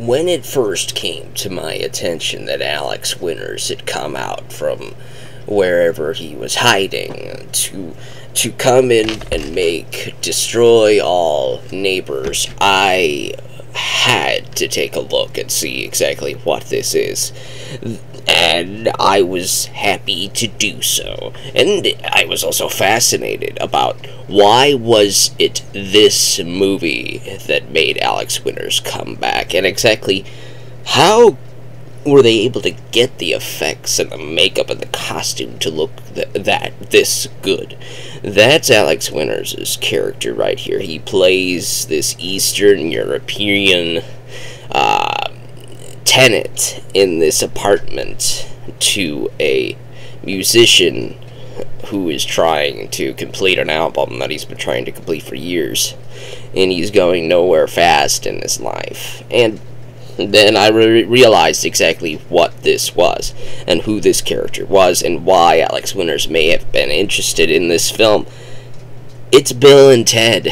when it first came to my attention that Alex Winters had come out from wherever he was hiding to come in and make Destroy All Neighbors, I had to take a look and see exactly what this is. And I was happy to do so. And I was also fascinated about why was it this movie that made Alex Winters come back, and exactly how were they able to get the effects and the makeup and the costume to look this good. That's Alex Winters' character right here. He plays this Eastern European tenant in this apartment to a musician who is trying to complete an album that he's been trying to complete for years, and he's going nowhere fast in his life. And then I realized exactly what this was, and who this character was, and why Alex Winters may have been interested in this film. It's Bill and Ted.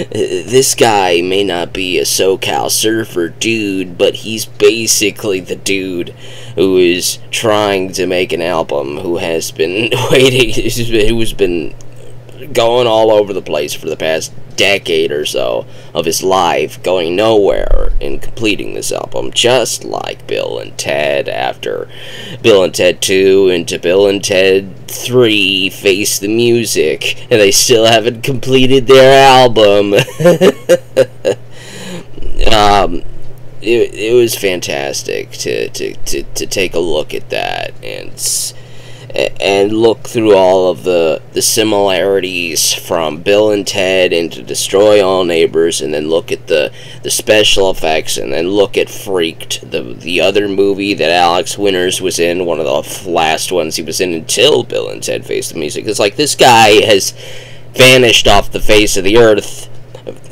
This guy may not be a SoCal surfer dude, but he's basically the dude who is trying to make an album, who has been who's been going all over the place for the past decade or so of his life, going nowhere in completing this album, just like Bill and Ted after Bill and Ted 2 into Bill and Ted 3 Face the Music, and they still haven't completed their album. It was fantastic to take a look at that and look through all of the similarities from Bill and Ted into Destroy All Neighbors, and then look at the special effects, and then look at Freaked, the other movie that Alex Winters was in, one of the last ones he was in until Bill and Ted Face the Music. It's like this guy has vanished off the face of the earth.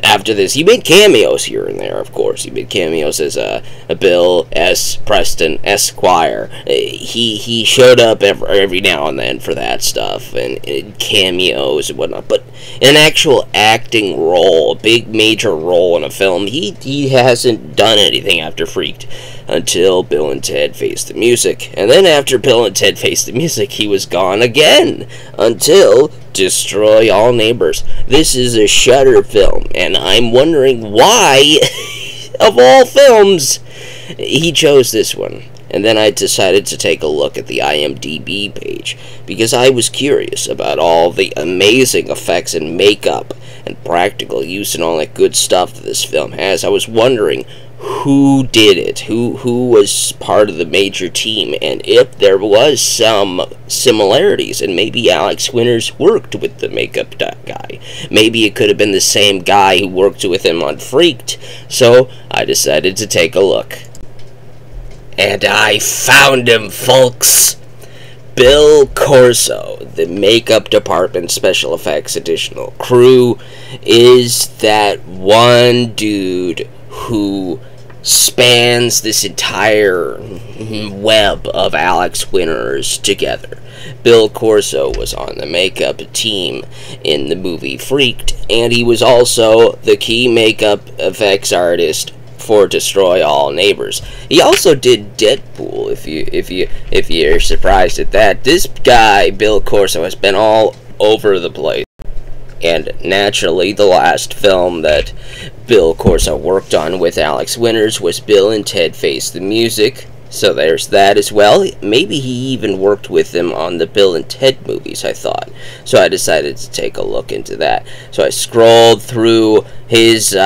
After this, he made cameos here and there, of course. He made cameos as a Bill S. Preston Esquire. He showed up every now and then for that stuff, and cameos and whatnot. But an actual acting role, a big major role in a film, he hasn't done anything after Freaked until Bill and Ted Face the Music. And then after Bill and Ted Face the Music, he was gone again until Destroy All Neighbors. This is a Shudder film, and I'm wondering why, of all films, he chose this one. And then I decided to take a look at the IMDb page, because I was curious about all the amazing effects and makeup and practical use and all that good stuff that this film has. I was wondering who did it, who was part of the major team, and if there was some similarities, and maybe Alex Winters worked with the makeup guy. Maybe it could have been the same guy who worked with him on Freaked. So I decided to take a look. And I found him, folks! Bill Corso, the makeup department, special effects, additional crew, is that one dude who spans this entire web of Alex Winters together. Bill Corso was on the makeup team in the movie Freaked, and he was also the key makeup effects artist for Destroy All Neighbors. He also did Deadpool, if you're surprised at that. This guy, Bill Corso, has been all over the place. And naturally, the last film that Bill Corso worked on with Alex Winters was Bill and Ted Face the Music. So there's that as well. Maybe he even worked with them on the Bill and Ted movies, I thought. So I decided to take a look into that. So I scrolled through his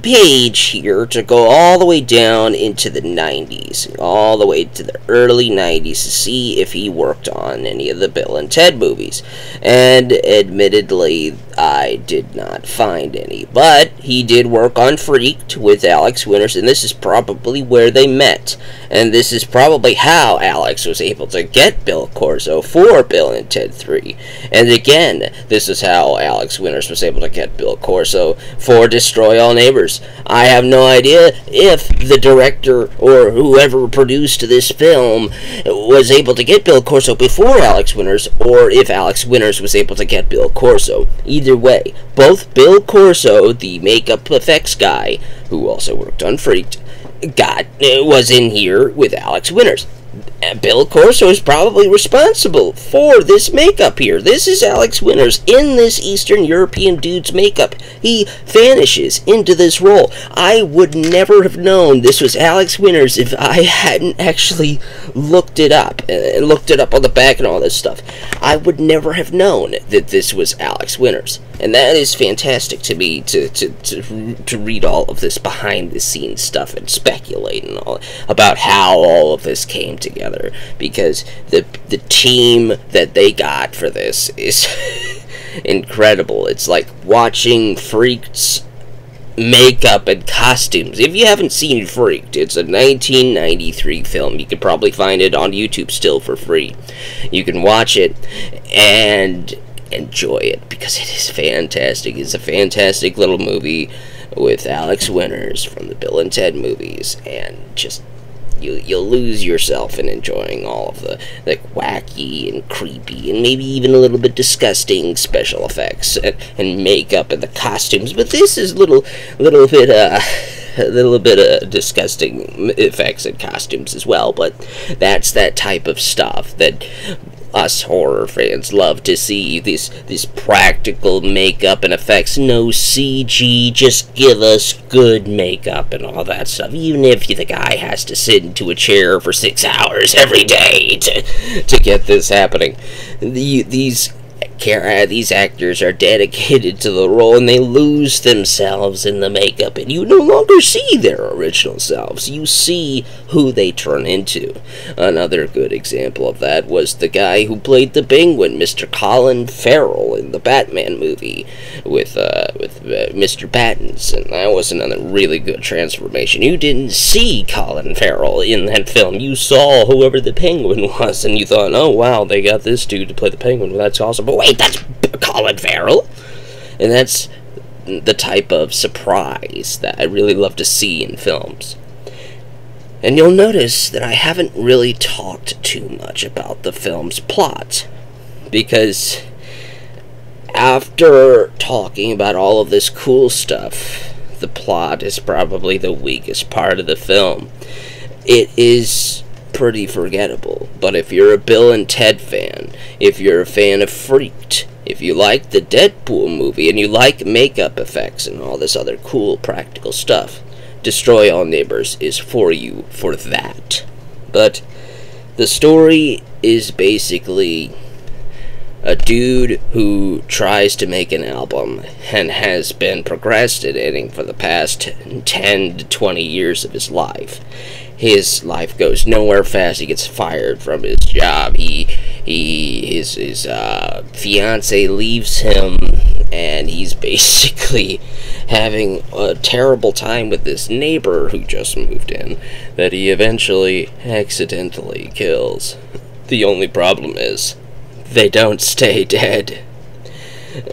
page here to go all the way down into the 90s, all the way to the early 90s, to see if he worked on any of the Bill and Ted movies. And admittedly, I did not find any. But he did work on Freaked with Alex Winters, and this is probably where they met. And this is probably how Alex was able to get Bill Corso for Bill and Ted 3. And again, this is how Alex Winters was able to get Bill Corso for Destroy All Neighbors. I have no idea if the director or whoever produced this film was able to get Bill Corso before Alex Winters, or if Alex Winters was able to get Bill Corso. Either either way, both Bill Corso, the makeup effects guy, who also worked on Freaked, was in here with Alex Winters. Bill Corso is probably responsible for this makeup here. This is Alex Winters in this Eastern European dude's makeup. He vanishes into this role. I would never have known this was Alex Winters if I hadn't actually looked it up on the back and all this stuff. I would never have known that this was Alex Winters. And that is fantastic to me to read all of this behind the scenes stuff and speculate and all about how all of this came together, because the team that they got for this is incredible. It's like watching Freak's makeup and costumes. If you haven't seen Freaked, it's a 1993 film. You could probably find it on YouTube still for free. You can watch it and enjoy it because it is fantastic. It's a fantastic little movie with Alex Winters from the Bill and Ted movies, and just you'll lose yourself in enjoying all of the wacky and creepy and maybe even a little bit disgusting special effects and makeup and the costumes. But this is a little bit disgusting effects and costumes as well. But that's that type of stuff that us horror fans love to see. This practical makeup and effects, no CG, just give us good makeup and all that stuff, even if the guy has to sit into a chair for 6 hours every day to get this happening. These actors are dedicated to the role, and they lose themselves in the makeup, and you no longer see their original selves. You see who they turn into. Another good example of that was the guy who played the Penguin, Mr. Colin Farrell, in the Batman movie with Mr. Pattinson. That was another really good transformation. You didn't see Colin Farrell in that film. You saw whoever the Penguin was, and you thought, oh wow, they got this dude to play the Penguin. Well, that's awesome. But wait, that's Colin Farrell? And that's the type of surprise that I really love to see in films. And you'll notice that I haven't really talked too much about the film's plot, because after talking about all of this cool stuff, the plot is probably the weakest part of the film. It is pretty forgettable, but if you're a Bill and Ted fan, if you're a fan of Freaked, if you like the Deadpool movie and you like makeup effects and all this other cool practical stuff, Destroy All Neighbors is for you for that. But the story is basically a dude who tries to make an album and has been procrastinating for the past 10 to 20 years of his life. His life goes nowhere fast. He gets fired from his job. His fiance leaves him, and he's basically having a terrible time with this neighbor who just moved in that he eventually accidentally kills. The only problem is, they don't stay dead.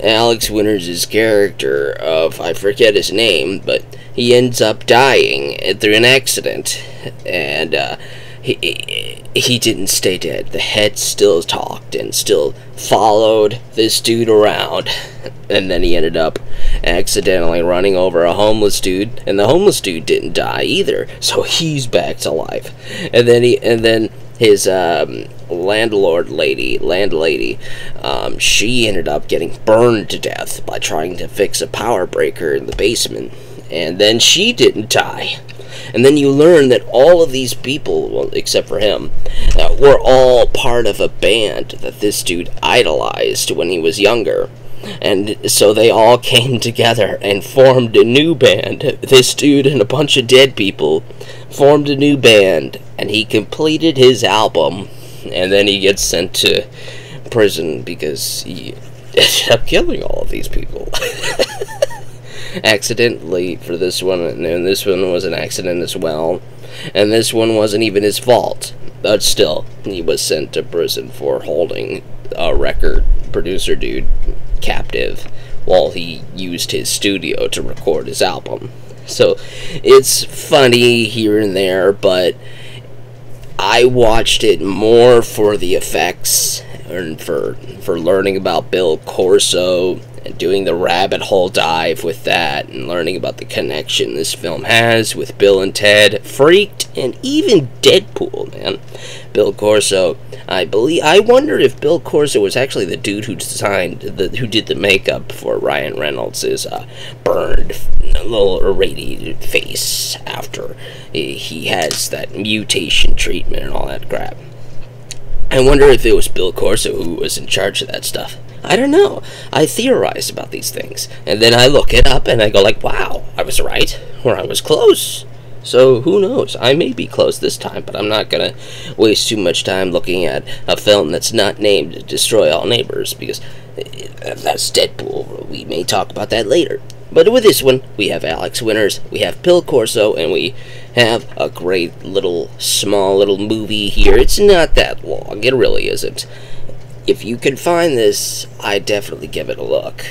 Alex Winters' character I forget his name, but he ends up dying through an accident, and he didn't stay dead. The head still talked and still followed this dude around, and then he ended up accidentally running over a homeless dude, and the homeless dude didn't die either, so he's back to life. And then his landlady, she ended up getting burned to death by trying to fix a power breaker in the basement, and then she didn't die. And then you learn that all of these people, well, except for him, were all part of a band that this dude idolized when he was younger. And so they all came together and formed a new band. This dude and a bunch of dead people formed a new band, and he completed his album, and then he gets sent to prison because he ended up killing all of these people. Accidentally for this one, and this one was an accident as well, and this one wasn't even his fault, but still, he was sent to prison for holding a record producer dude captive while he used his studio to record his album. So it's funny here and there, but I watched it more for the effects and for learning about Bill Corso and doing the rabbit hole dive with that and learning about the connection this film has with Bill and Ted, Freaked, and even Deadpool, man. Bill Corso, I wonder if Bill Corso was actually the dude who who did the makeup for Ryan Reynolds' burned, a little irradiated face after he has that mutation treatment and all that crap. I wonder if it was Bill Corso who was in charge of that stuff. I don't know. I theorize about these things, and then I look it up and I go like, wow, I was right, or I was close. So who knows? I may be close this time, but I'm not gonna waste too much time looking at a film that's not named Destroy All Neighbors, because that's Deadpool. We may talk about that later. But with this one, we have Alex Winters, we have Bill Corso, and we have a great small little movie here. It's not that long, it really isn't. If you can find this, I definitely give it a look.